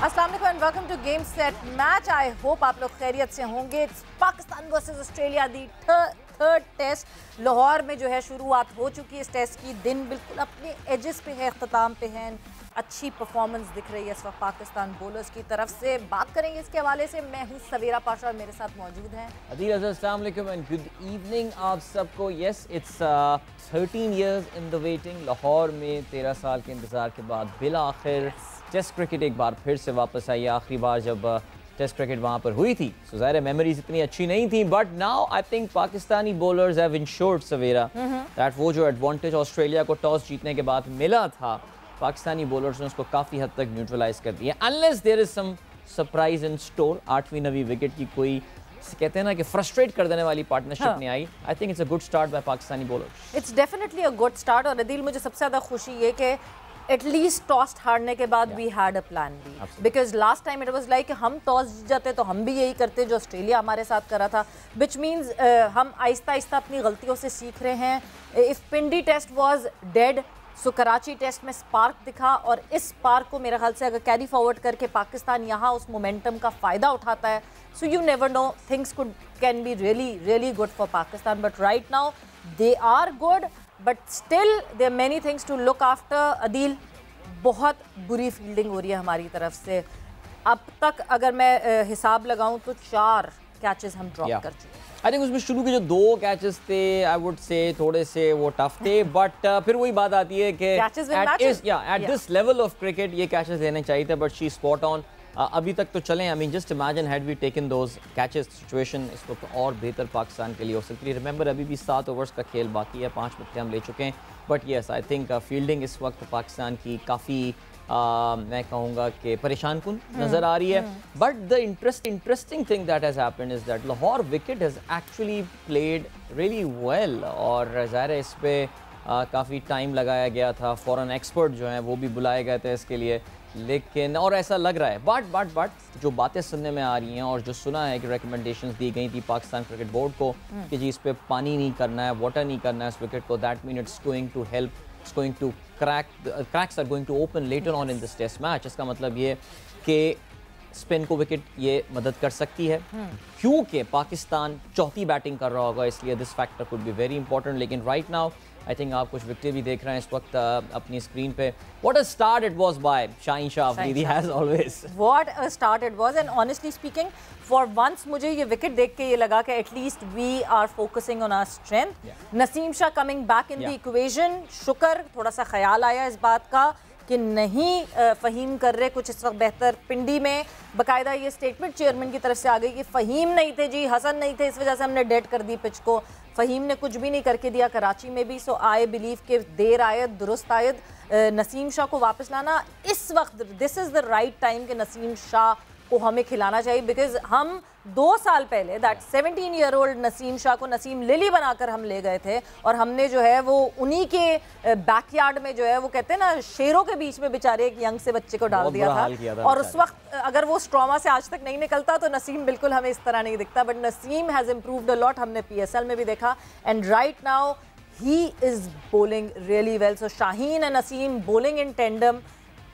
अस्सलाम वालेकुम and welcome to game set match. I hope आप लोग खैरियत से होंगे। Pakistan versus Australia the third test Lahore में जो है शुरुआत हो चुकी है। इस टेस्ट की दिन बिल्कुल अपने एजेस पे है, अख्ताम पे है। अच्छी परफॉर्मेंस दिख रही है इस वक्त पाकिस्तान बॉलर्स की तरफ से। बात करेंगे इसके हवाले से। मैं हूँ सवेरा पाशा और मेरे साथ मौजूद हैं अदील अज़हर। अस्सलाम वालेकुम एंड गुड इवनिंग आप सबको। Yes, it's 13 years in the waiting. Lahore में 13 साल के इंतज़ार के बाद बिल आखिर टेस्ट क्रिकेट एक बार फिर से वापस आई। आखिरी बार जब टेस्ट क्रिकेट वहाँ पर हुई थी सो ज़ाहिर है मेमोरीज इतनी अच्छी नहीं थी, but now I think Pakistani bowlers have insured Savera that वो जो एडवांटेज ऑस्ट्रेलिया को टॉस जीतने के बाद मिला था, पाकिस्तानी बॉलर्स ने उसको काफ़ी हद तक न्यूट्रलाइज कर दिया। Unless there is some surprise in store, 8वीं-9वीं विकेट की कोई कहते हैं ना कि फ्रस्ट्रेट कर देने वाली पार्टनरशिप नहीं आई। I think it's a good start by Pakistani bowlers. It's definitely a good start. और अदील, मुझे सबसे ज़्यादा खुशी ये कि एटलीस्ट टॉस हारने के बाद we had a plan B, because last time it was like हम टॉस जीत जाते तो हम भी यही करते जो ऑस्ट्रेलिया हमारे साथ करा था, विच मीन्स हम आहिस्ता आहिस्ता अपनी गलतियों से सीख रहे हैं। If Pindi test was dead so Karachi test में स्पार्क दिखा, और इस स्पार्क को मेरे ख्याल से अगर कैरी फॉरवर्ड करके पाकिस्तान यहाँ उस मोमेंटम का फ़ायदा उठाता है, so you never know, things can be really good for Pakistan. But right now they are good, but still there many things to look after. Adeel, बहुत बुरी फील्डिंग हो रही है हमारी तरफ से। अब तक अगर मैं हिसाब लगाऊं तो 4 कैचेस हम ड्रॉप कर चुके हैं। आई थिंक उसमें शुरू के जो 2 कैचेस थे आई वुड से थोड़े से वो टफ थे, बट फिर वही बात आती है कि at this level of cricket ये कैचेस लेने चाहिए थे, बट शी स्पॉट ऑन। अभी तक तो चलें, I mean just imagine had we taken those catches, situation इस वक्त और बेहतर पाकिस्तान के लिए हो सकती है। रिमेंबर अभी भी 7 ओवर्स का खेल बाकी है, 5 विकेट हम ले चुके हैं, but yes I think fielding इस वक्त पाकिस्तान की काफ़ी मैं कहूँगा कि परेशान कुन नज़र आ रही है। But the interesting thing that has happened is that Lahore wicket has actually played really well, और ज़ाहिर है इस पर काफ़ी टाइम लगाया गया था। फॉरेन एक्सपर्ट जो हैं वो भी बुलाए गए थे इसके लिए, लेकिन और ऐसा लग रहा है बट जो बातें सुनने में आ रही हैं और जो सुना है कि रिकमेंडेशंस दी गई थी पाकिस्तान क्रिकेट बोर्ड को कि जी इस पर पानी नहीं करना है, वाटर नहीं करना है इस विकेट को, that mean it's going to help, it's going to cracks are going to open later on in this test match। इसका मतलब ये कि स्पिन को विकेट ये मदद कर सकती है, क्योंकि पाकिस्तान चौथी बैटिंग कर रहा होगा, इसलिए this factor could be very important. लेकिन राइट नाउ आई थिंक आप कुछ विकेट भी देख रहे हैं इस वक्त अपनी स्क्रीन पे। What a start it was by Shaheen Shah Afridi, as always. What a start it was, and honestly speaking for once मुझे ये विकेट देख के ये लगा कि at least we are focusing on our strength. Naseem Shah coming back in the equation, शुक्र, थोड़ा सा ख्याल आया इस बात का कि नहीं फ़हीम कर रहे कुछ इस वक्त बेहतर। पिंडी में बाकायदा ये स्टेटमेंट चेयरमैन की तरफ से आ गई कि फ़हीम नहीं थे जी, हसन नहीं थे, इस वजह से हमने डेड कर दी पिच को। फ़हीम ने कुछ भी नहीं करके दिया कराची में भी। सो आई बिलीव कि देर आयद दुरुस्त आयद। नसीम शाह को वापस लाना इस वक्त, this is the right time कि नसीम शाह को हमें खिलाना चाहिए, बिकॉज हम 2 साल पहले दैट 17-year-old नसीम शाह को नसीम लिली बनाकर हम ले गए थे, और हमने जो है वो उन्हीं के बैकयार्ड में जो है वो कहते हैं ना शेरों के बीच में बेचारे एक यंग से बच्चे को डाल दिया था। और उस वक्त अगर वो स्ट्रॉमा से आज तक नहीं निकलता तो नसीम बिल्कुल हमें इस तरह नहीं दिखता, but Naseem has improved a lot. हमने PSL में भी देखा, and right now he is bowling really well. So Shaheen and Naseem bowling in tandem,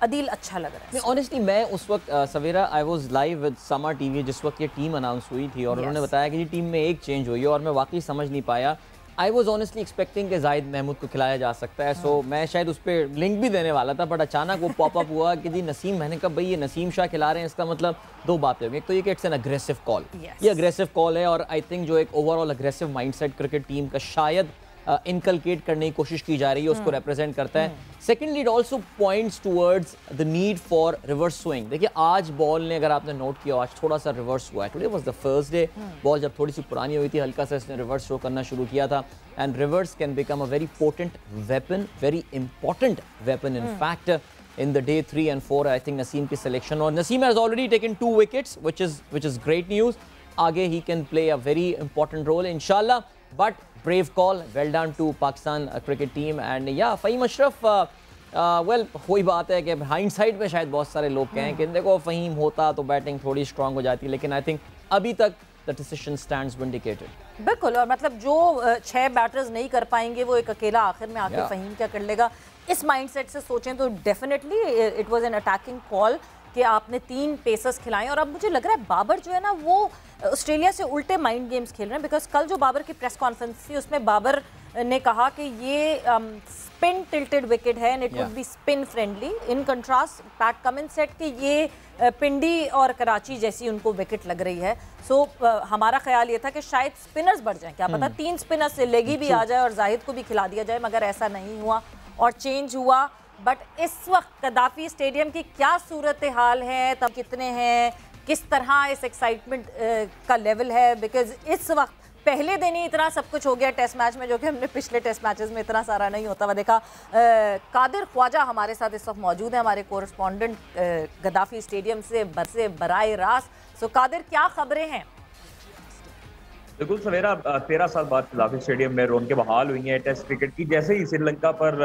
Adeel अच्छा लग रहा है। ऑनेस्टली मैं उस वक्त सवेरा आई वाज लाइव विद समा टीवी जिस वक्त ये टीम अनाउंस हुई थी, और उन्होंने बताया कि टीम में एक चेंज हुई है, और मैं वाकई समझ नहीं पाया। आई वाज ऑनेस्टली एक्सपेक्टिंग कि जाहिद महमूद को खिलाया जा सकता है, सो मैं शायद उस पर लिंक भी देने वाला था, बट अचानक वो पॉपअप हुआ कि जी नसीम। मैंने कहा भाई ये नसीम शाह खिला रहे हैं, इसका मतलब 2 बातें होंगी। एक तो ये कि इट्स एन अग्रेसिव कॉल, ये अग्रेसिव कॉल है, और आई थिंक जो एक overall aggressive mindset cricket team का शायद इनकलकेट करने की कोशिश की जा रही है, उसको रिप्रेजेंट करता है। Secondly it also points towards the need for reverse swing. देखिए आज बॉल ने, अगर आपने नोट किया, आज थोड़ा सा रिवर्स हुआ है। Today was the first day, ball जब थोड़ी सी पुरानी हुई थी हल्का सा इसने रिवर्स शो करना शुरू किया था, and reverse can become a very potent weapon, very important weapon in fact in the day 3 and 4। I think Naseem की selection, और Naseem has already taken 2 wickets which is great news। आगे he can play a very important role inshallah, but brave call, well done to Pakistan cricket team। and yeah, Faheem Ashraf well वही बात है कि hindsight में शायद बहुत सारे लोग कहें कि देखो फ़हीम होता तो बैटिंग थोड़ी स्ट्रांग हो जाती, लेकिन आई थिंक अभी तक द डिसीजन स्टैंड्स विंडिकेटेड। बिल्कुल, और मतलब जो 6 बैटर्स नहीं कर पाएंगे वो एक अकेला आखिर में आके फ़हीम क्या कर लेगा, इस माइंडसेट से सोचें तो definitely it was an attacking call. कि आपने 3 पेसर्स खिलाए और अब मुझे लग रहा है बाबर जो है ना वो ऑस्ट्रेलिया से उल्टे माइंड गेम्स खेल रहे हैं। बिकॉज कल जो बाबर की प्रेस कॉन्फ्रेंस थी उसमें बाबर ने कहा कि ये स्पिन टिल्टेड विकेट है and it would be spin friendly. In contrast PAT Cummins said कि ये पिंडी और कराची जैसी उनको विकेट लग रही है। सो हमारा ख्याल ये था कि शायद स्पिनर्स बढ़ जाएं, क्या पता 3 स्पिनर्स से लेगी भी आ जाए और जाहिद को भी खिला दिया जाए, मगर ऐसा नहीं हुआ और चेंज हुआ। बट इस वक्त गद्दाफी स्टेडियम की क्या सूरत हाल है, तब कितने हैं, किस तरह इस एक्साइटमेंट का लेवल है? बिकॉज इस वक्त पहले दिन ही इतना सब कुछ हो गया टेस्ट मैच में, जो कि हमने पिछले टेस्ट मैचेस में इतना सारा नहीं होता हुआ देखा। कादिर ख्वाजा हमारे साथ इस वक्त मौजूद है, हमारे कोरस्पॉन्डेंट गद्दाफी स्टेडियम से बराए रास्त। सो कादिर, क्या खबरें हैं? बिल्कुल सवेरा, 13 साल बाद गद्दाफी स्टेडियम में रौनकें बहाल हुई हैं टेस्ट क्रिकेट की। जैसे ही श्रीलंका पर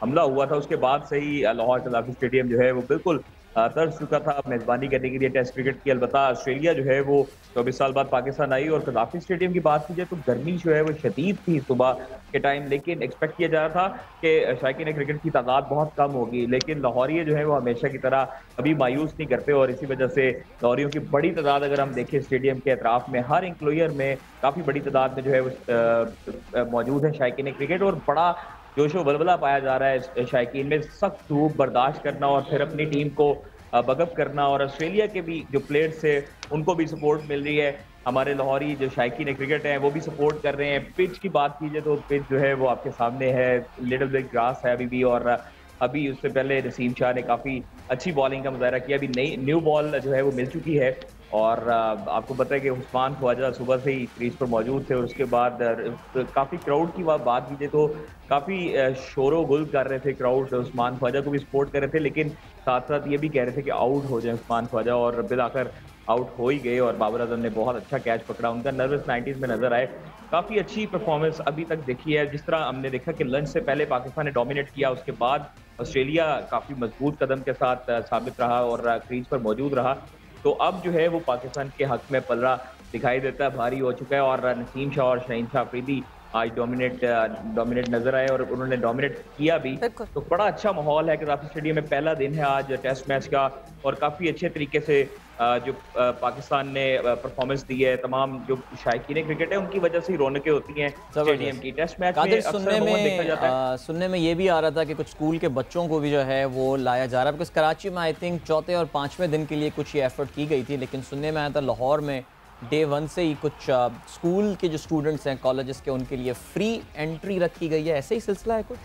हमला हुआ था उसके बाद से ही लाहौर गद्दाफी स्टेडियम जो है वो बिल्कुल तरस चुका था मेज़बानी करने के लिए टेस्ट क्रिकेट की। अलबत्ता ऑस्ट्रेलिया जो है वो 24 साल बाद पाकिस्तान आई और गद्दाफी स्टेडियम की बात की जाए तो गर्मी जो है वो शदीद थी सुबह के टाइम, लेकिन एक्सपेक्ट किया जा रहा था कि शायकीन क्रिकेट की तादाद बहुत कम होगी, लेकिन लाहौरिये जो है वो हमेशा की तरह कभी मायूस नहीं करते और इसी वजह से लाहौरियों की बड़ी तादाद अगर हम देखें स्टेडियम के अतराफ में हर इंक्लोयर में काफ़ी बड़ी तादाद में जो है वो मौजूद है शायकीन क्रिकेट और बड़ा जोशो बलबला पाया जा रहा है शायकीन में। सख्त धूप बर्दाश्त करना और फिर अपनी टीम को बगअप करना और ऑस्ट्रेलिया के भी जो प्लेयर्स थे उनको भी सपोर्ट मिल रही है। हमारे लाहौरी जो शायकीन क्रिकेट हैं वो भी सपोर्ट कर रहे हैं। पिच की बात कीजिए तो पिच जो है वो आपके सामने है, लिटिल बिग ग्रास है अभी भी, और अभी उससे पहले नसीम शाह ने काफ़ी अच्छी बॉलिंग का मुजाहरा किया। अभी नई न्यू बॉल जो है वो मिल चुकी है और आपको पता है कि उस्मान ख्वाजा सुबह से ही क्रीज पर मौजूद थे और उसके बाद काफ़ी क्राउड की बात कीजिए तो काफ़ी शोरो गुल कर रहे थे क्राउड, उस्मान ख्वाजा को भी सपोर्ट कर रहे थे, लेकिन साथ साथ ये भी कह रहे थे कि आउट हो जाए उस्मान ख्वाजा और बिलाकर आउट हो ही गए और बाबर आजम ने बहुत अच्छा कैच पकड़ा। उनका नर्वस 90s में नजर आए, काफ़ी अच्छी परफॉर्मेंस अभी तक देखी है। जिस तरह हमने देखा कि लंच से पहले पाकिस्तान ने डोमिनेट किया, उसके बाद ऑस्ट्रेलिया काफ़ी मजबूत कदम के साथ साबित रहा और क्रीज पर मौजूद रहा, तो अब जो है वो पाकिस्तान के हक में पलड़ा दिखाई देता है, भारी हो चुका है और नसीम शाह और शाहीन शाह अफरीदी आज डोमिनेट नजर आए और उन्होंने डोमिनेट किया भी। तो बड़ा अच्छा माहौल है गद्दाफी स्टेडियम में। पहला दिन है आज टेस्ट मैच का और काफ़ी अच्छे तरीके से जो पाकिस्तान ने परफॉर्मेंस दी है, तमाम जो शायकीन क्रिकेट है उनकी वजह से ही रौनकें होती हैं स्टेडियम की। टेस्ट मैच में सुनने में ये भी आ रहा था कि कुछ स्कूल के बच्चों को भी जो है वो लाया जा रहा है, बिकॉज कराची में आई थिंक चौथे और 5वें दिन के लिए कुछ ये एफर्ट की गई थी, लेकिन सुनने में आया था लाहौर में डे 1 से ही कुछ स्कूल के जो स्टूडेंट्स हैं कॉलेजेस के उनके लिए फ्री एंट्री रखी गई है। ऐसे ही सिलसिला है कुछ?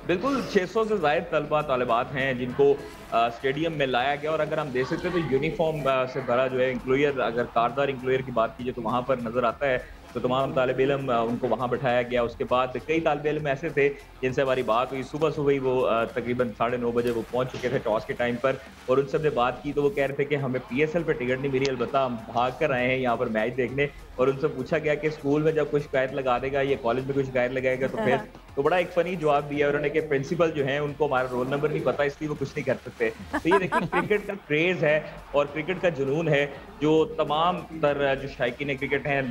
बिल्कुल 600 से ज़ायद तलबा तालिबात हैं जिनको स्टेडियम में लाया गया और अगर हम देख सकते हैं तो यूनिफॉर्म से भरा जो है इंक्लोयर, अगर कारदार इंक्लोयर की बात कीजिए तो वहाँ पर नज़र आता है, तो तमाम तालिब इल्म उनको वहाँ बैठाया गया। उसके बाद कई तालिब इल्म ऐसे थे जिनसे हमारी बात हुई, सुबह सुबह ही वो तकरीबन 9:30 बजे वो पहुँच चुके थे टॉस के टाइम पर और उनसे हमने बात की तो वो कह रहे थे कि हमें PSL पर टिकट नहीं मिली, अलबत्ता हम भाग कर आए हैं यहाँ पर मैच देखने। और उनसे पूछा गया कि स्कूल में जब कोई शिकायत लगा देगा या कॉलेज में कोई शिकायत लगाएगा तो फिर, तो बड़ा एक फनी जवाब दिया उन्होंने कि प्रिंसिपल जो है उनको हमारा रोल नंबर नहीं पता इसलिए वो कुछ नहीं कर सकते। तो ये देखिए क्रिकेट का क्रेज है और क्रिकेट का जुनून है जो तमाम तर जो शायकीन क्रिकेट हैं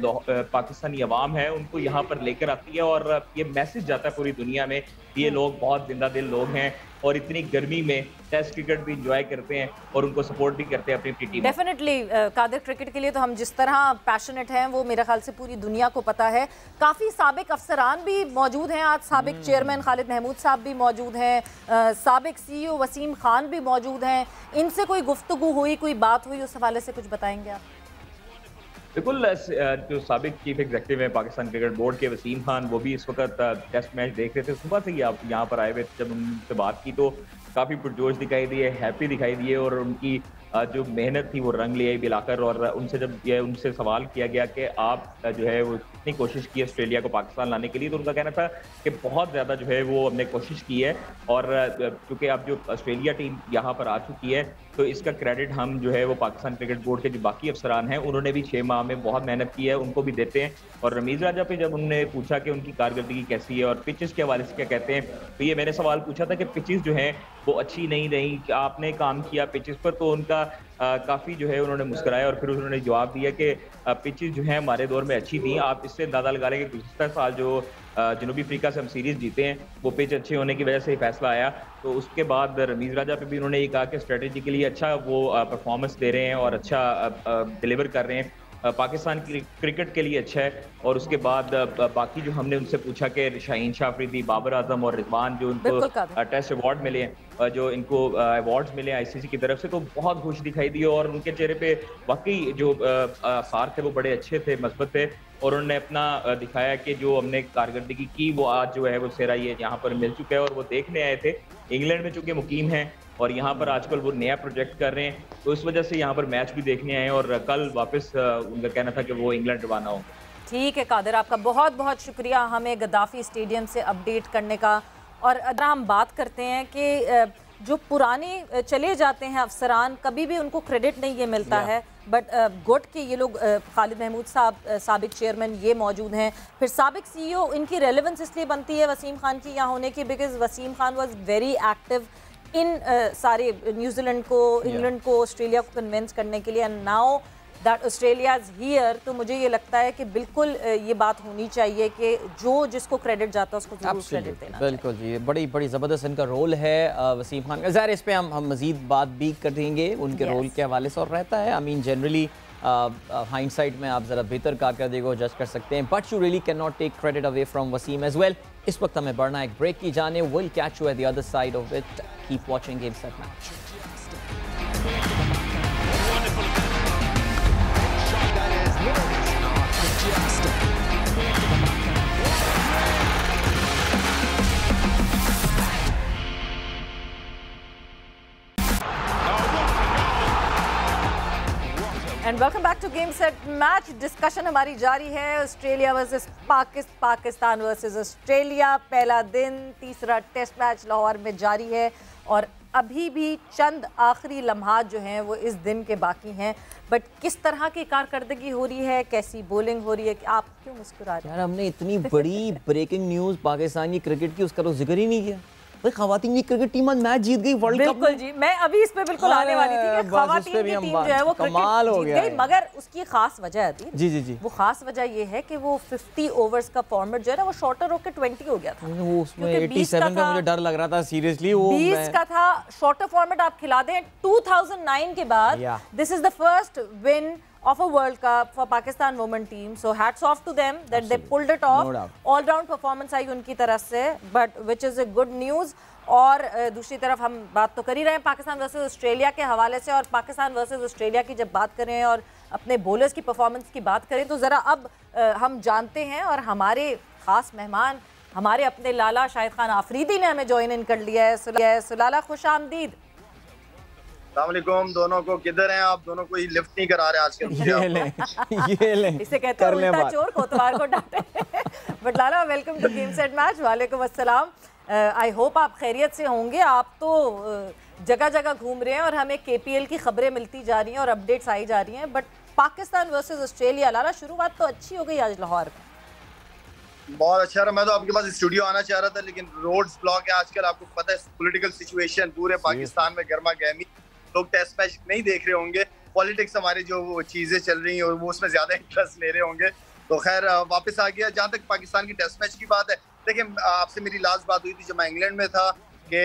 पाकिस्तानी अवाम है उनको यहाँ पर लेकर आती है और ये मैसेज जाता है पूरी दुनिया में, ये लोग बहुत जिंदा दिल लोग हैं और इतनी गर्मी में टेस्ट क्रिकेट भी इंजॉय करते हैं और उनको सपोर्ट भी करते हैं अपनी टीम। डेफिनेटली कादिर, क्रिकेट के लिए तो हम जिस तरह पैशनेट हैं वो मेरे ख्याल से पूरी दुनिया को पता है। काफ़ी साबिक अफसरान भी मौजूद हैं आज, साबिक चेयरमैन खालिद महमूद साहब भी मौजूद हैं, साबिक CEO वसीम खान भी मौजूद हैं। इनसे कोई गुफ्तगू हुई, कोई बात हुई, उस हवाले से कुछ बताएंगे आप? बिल्कुल, जो साबिक चीफ एग्जीक्यूटिव है पाकिस्तान क्रिकेट बोर्ड के वसीम खान, वो भी इस वक्त टेस्ट मैच देख रहे थे। सुबह से ही आप यहाँ पर आए हुए, जब उनसे बात की तो काफ़ी पुरजोश दिखाई दिए, हैप्पी दिखाई दिए और उनकी जो मेहनत थी वो रंग ले आई बिलाकर। और उनसे जब उनसे सवाल किया गया कि आप जो है वो कितनी कोशिश की ऑस्ट्रेलिया को पाकिस्तान लाने के लिए, तो उनका कहना था कि बहुत ज़्यादा जो है वो हमने कोशिश की है और क्योंकि अब जो ऑस्ट्रेलिया टीम यहाँ पर आ चुकी है तो इसका क्रेडिट हम जो है वो पाकिस्तान क्रिकेट बोर्ड के जो बाकी अफसरान हैं उन्होंने भी 6 माह में बहुत मेहनत की है, उनको भी देते हैं। और रमीज़ राजा पे जब उन्होंने पूछा कि उनकी कारकर्दगी कैसी है और पिचेस के हवाले से क्या कहते हैं, तो ये मैंने सवाल पूछा था कि पिचेस जो हैं वो अच्छी नहीं रही, आपने काम किया पिचेस पर, तो उनका काफ़ी जो है उन्होंने मुस्कुराया और फिर उन्होंने जवाब दिया कि पिचेस जो है हमारे दौर में अच्छी थी। आप इससे अंदाज़ा लगा लें कि गुज़श्ता साल जो जनूबी अफ्रीका से हम सीरीज जीते हैं, वो पिच अच्छे होने की वजह से फैसला आया। तो उसके बाद रमीज़ राजा पे भी उन्होंने ये कहा कि स्ट्रेटेजिकली अच्छा वो परफॉर्मेंस दे रहे हैं और अच्छा डिलीवर कर रहे हैं, पाकिस्तान की क्रिकेट के लिए अच्छा है। और उसके बाद बाकी जो हमने उनसे पूछा कि शाहीन शाह अफरीदी, बाबर आजम और रिजवान जो इनको टेस्ट अवार्ड मिले हैं, जो इनको अवार्ड्स मिले हैं आईसीसी की तरफ से, तो बहुत खुश दिखाई दी और उनके चेहरे पे वाकई जो आसार थे वो बड़े अच्छे थे, मस्बत थे। और उन्होंने अपना दिखाया कि जो हमने कारकर्दगी की वो आज जो है वो सेहरा ये यहाँ पर मिल चुका है। और वो देखने आए थे, इंग्लैंड में चूंकि मुकीम हैं और यहाँ पर आजकल वो नया प्रोजेक्ट कर रहे हैं, तो इस वजह से यहाँ पर मैच भी देखने आए और कल वापस उनका कहना था कि वो इंग्लैंड रवाना होंगे। ठीक है कादिर, आपका बहुत बहुत शुक्रिया हमें गद्दाफी स्टेडियम से अपडेट करने का। और अगर हम बात करते हैं कि जो पुराने चले जाते हैं अफसरान, कभी भी उनको क्रेडिट नहीं ये मिलता है, बट गुड कि ये लोग खालिद महमूद साहब साबिक चेयरमैन ये मौजूद हैं, फिर साबिक सीईओ, इनकी रेलेवेंस इसलिए बनती है वसीम खान की यहाँ होने की because Wasim Khan was very active in सारे न्यूजीलैंड को, इंग्लैंड को, ऑस्ट्रेलिया को कन्विंस करने के लिए। And now that Australia is here, तो मुझे ये लगता है कि बिल्कुल ये बात होनी चाहिए कि जो जिसको क्रेडिट जाता है उसको जरूर क्रेडिट देना। बिल्कुल जी, बड़ी बड़ी ज़बरदस्त इनका रोल है वसीम खान का। ज़ाहिर इस पे हम मज़ीद बात भी कर देंगे उनके रोल के हवाले से, और रहता है आई मीन जनरली हाइंडसाइट में आप ज़रा बेहतर कारकर्दगी को जज कर सकते हैं, but you really can not take credit away from Wasim as well. इस वक्त हमें बढ़ना एक ब्रेक की जाने, will catch you at the other side of it, keep watching game set match. And welcome back to game set match. Discussion हमारी जारी है, Australia versus Pakistan versus Australia. पहला दिन, तीसरा टेस्ट मैच लाहौर में जारी है और अभी भी चंद आखिरी लम्हात जो हैं वो इस दिन के बाकी हैं। बट किस तरह की कारकर्दगी हो रही है, कैसी बॉलिंग हो रही है, कि आप क्यों मुस्कुरा रहे हैं? यार हमने इतनी बड़ी ब्रेकिंग न्यूज़ पाकिस्तान की क्रिकेट की उसका तो जिक्र ही नहीं किया। भाई खवातीन की क्रिकेट टीम मैच जीत गई वर्ल्ड कप में। जी, मैं अभी इस पे बिल्कुल आने वाली थी कि खवातीन की टीम जो है वो कमाल हो गया गई, मगर उसकी खास वजह है जी जी जी, वो खास वजह ये है कि वो 50 ओवर्स का फॉर्मेट जो है ना वो शॉर्टर होकर 20 हो गया था। वो उसमें 87 का मुझे डर लग रहा था सीरियसली, वो 20 का था। शॉर्टर फॉर्मेट आप खिला दें 2009 के बाद, this is the first win of a World Cup for Pakistan women team, so hats off to them that they pulled it off. All round performance आई उनकी तरफ से, but which is a good news. और दूसरी तरफ हम बात तो कर ही रहे हैं पाकिस्तान वर्सेस ऑस्ट्रेलिया के हवाले से, और पाकिस्तान वर्सेस ऑस्ट्रेलिया की जब बात करें और अपने बॉलर्स की परफॉर्मेंस की बात करें तो ज़रा अब हम जानते हैं, और हमारे ख़ास मेहमान हमारे अपने लाला शाहिद खान आफरीदी ने हमें ज्वाइन इन कर लिया है। सुलाला खुश आमदीद। अस्सलामुअलैकुम दोनों को, किधर हैं आप दोनों? कोई लिफ्ट नहीं करा रहे आजकल। ये ले इसे कहते हैं उल्टा चोर कोतवाल को डांटे। बट लाला, welcome to game set match. वालेकुम अस्सलाम। आई होप आप खैरियत से होंगे। आप तो जगह जगह घूम रहे हैं और हमें केपीएल की खबरें मिलती जा रही हैं और अपडेट्स आई जा रही हैं, बट पाकिस्तान वर्सेस ऑस्ट्रेलिया, लाला शुरुआत तो अच्छी हो गई आज लाहौर में। बहुत अच्छा रहा। मैं तो आपके पास स्टूडियो आना चाह रहा था, लेकिन रोड्स ब्लॉक है आजकल। आपको पता है पॉलिटिकल सिचुएशन पूरे पाकिस्तान में गर्मा गर्मी, लोग टेस्ट मैच नहीं देख रहे होंगे, पॉलिटिक्स हमारी जो वो चीज़ें चल रही हैं और वो उसमें ज़्यादा इंटरेस्ट ले रहे होंगे। तो खैर वापस आ गया। जहाँ तक पाकिस्तान की टेस्ट मैच की बात है, देखिए आपसे मेरी लास्ट बात हुई थी जब मैं इंग्लैंड में था कि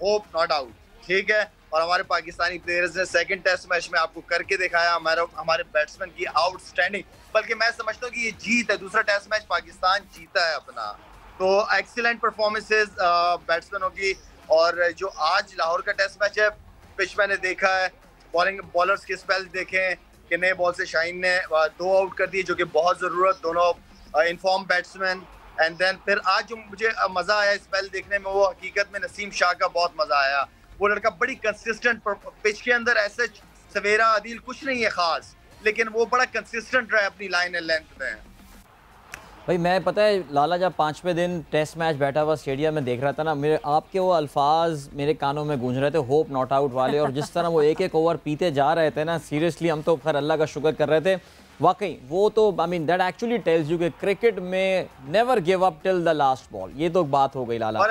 होप नॉट आउट, ठीक है, और हमारे पाकिस्तानी प्लेयर्स ने सेकंड टेस्ट मैच में आपको करके दिखाया। हमारे बैट्समैन की आउटस्टैंडिंग, बल्कि मैं समझता हूँ कि ये जीत है। दूसरा टेस्ट मैच पाकिस्तान जीता है अपना, तो एक्सीलेंट परफॉर्मेंसेज बैट्समैनों की। और जो आज लाहौर का टेस्ट मैच है, पिच मैंने देखा है, बॉलर्स के स्पेल्स देखें कि नए बॉल से शाहीन ने 2 आउट कर दिए, जो कि बहुत ज़रूरत, दोनों इनफॉर्म बैट्समैन। एंड देन फिर आज जो मुझे मज़ा आया स्पेल देखने में, वो हकीकत में नसीम शाह का बहुत मज़ा आया। वो लड़का बड़ी कंसिस्टेंट पिच के अंदर, ऐसे सवेरा आदिल कुछ नहीं है ख़ास, लेकिन वो बड़ा कंसिस्टेंट रहा अपनी लाइन एंड लेंथ में। भाई मैं पता है लाला, जब 5वें दिन टेस्ट मैच बैठा हुआ स्टेडियम में देख रहा था ना, मेरे आपके वो अल्फाज मेरे कानों में गूंज रहे थे, होप नॉट आउट वाले, और जिस तरह वो एक एक ओवर पीते जा रहे थे ना, सीरियसली हम तो खैर अल्लाह का शुक्र कर रहे थे। वाकई वो तो I mean that actually tells you कि क्रिकेट में never give up till the last ball. ये तो बात हो गई लाला